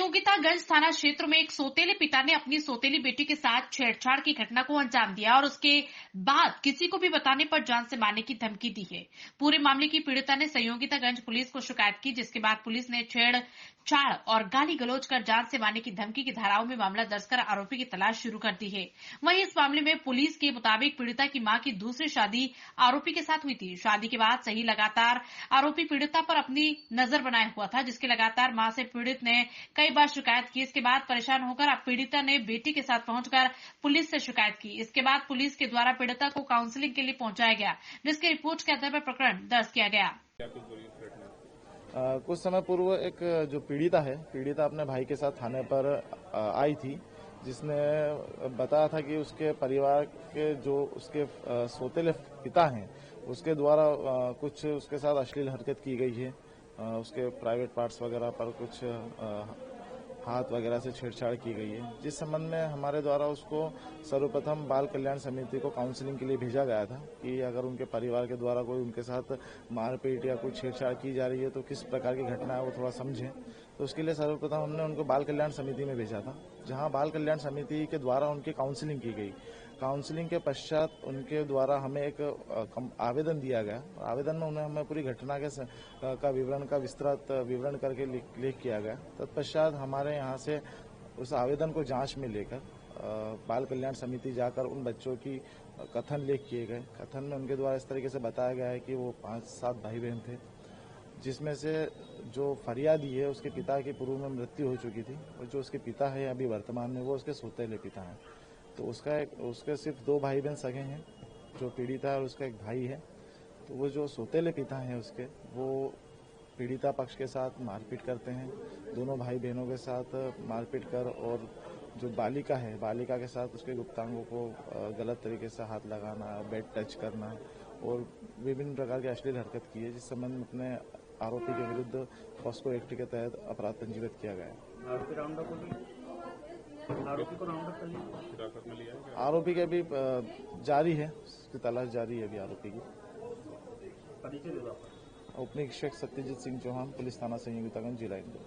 संयोगितागंज थाना क्षेत्र में एक सौतेले पिता ने अपनी सौतेली बेटी के साथ छेड़छाड़ की घटना को अंजाम दिया और उसके बाद किसी को भी बताने पर जान से मारने की धमकी दी है। पूरे मामले की पीड़िता ने संयोगितागंज पुलिस को शिकायत की, जिसके बाद पुलिस ने छेड़छाड़ और गाली गलौज कर जान से मारने की धमकी की धाराओं में मामला दर्ज कर आरोपी की तलाश शुरू कर दी है। वहीं इस मामले में पुलिस के मुताबिक पीड़िता की मां की दूसरी शादी आरोपी के साथ हुई थी। शादी के बाद सही लगातार आरोपी पीड़िता पर अपनी नजर बनाए हुआ था, जिसके लगातार मां से पीड़ित ने कई बार शिकायत की। इसके बाद परेशान होकर अब पीड़िता ने बेटी के साथ पहुंचकर पुलिस से शिकायत की। इसके बाद पुलिस के द्वारा पीड़िता को काउंसलिंग के लिए पहुंचाया गया, जिसकी रिपोर्ट के आधार पर प्रकरण दर्ज किया गया। कुछ समय पूर्व एक जो पीड़िता अपने भाई के साथ थाने पर आई थी, जिसने बताया था कि उसके परिवार के जो उसके सौतेले पिता हैं, उसके द्वारा कुछ उसके साथ अश्लील हरकत की गई है। उसके प्राइवेट पार्ट्स वगैरह पर कुछ हाथ वगैरह से छेड़छाड़ की गई है, जिस संबंध में हमारे द्वारा उसको सर्वप्रथम बाल कल्याण समिति को काउंसलिंग के लिए भेजा गया था कि अगर उनके परिवार के द्वारा कोई उनके साथ मारपीट या कोई छेड़छाड़ की जा रही है तो किस प्रकार की घटना है वो थोड़ा समझें। तो उसके लिए सर्वप्रथम हमने उनको बाल कल्याण समिति में भेजा था, जहां बाल कल्याण समिति के द्वारा उनकी काउंसलिंग की गई। काउंसलिंग के पश्चात उनके द्वारा हमें एक आवेदन दिया गया। आवेदन में उन्हें हमें पूरी घटना का विवरण का विस्तृत विवरण करके लिख किया गया। तत्पश्चात हमारे यहाँ से उस आवेदन को जांच में लेकर बाल कल्याण समिति जाकर उन बच्चों की कथन लेख किए गए। कथन में उनके द्वारा इस तरीके से बताया गया है कि वो 5-7 भाई बहन थे, जिसमें से जो फरियादी है उसके पिता की पूर्व में मृत्यु हो चुकी थी और जो उसके पिता है अभी वर्तमान में वो उसके सौतेले पिता हैं। तो उसके सिर्फ 2 भाई बहन सगे हैं, जो पीड़िता है और उसका एक भाई है। तो वो जो सौतेले पिता हैं उसके, वो पीड़िता पक्ष के साथ मारपीट करते हैं, दोनों भाई बहनों के साथ मारपीट कर, और जो बालिका के साथ उसके गुप्तांगों को गलत तरीके से हाथ लगाना, बेड टच करना और विभिन्न प्रकार की अश्लील हरकत की है, जिस संबंध में अपने आरोपी के विरुद्ध पॉस्को एक्ट के तहत अपराध पंजीकृत किया गया है। आरोपी के अभी जारी है, उसकी तलाश जारी है अभी आरोपी की। उपनिरीक्षक सत्यजीत सिंह चौहान, पुलिस थाना संयोगितागंज, जिला इंदौर।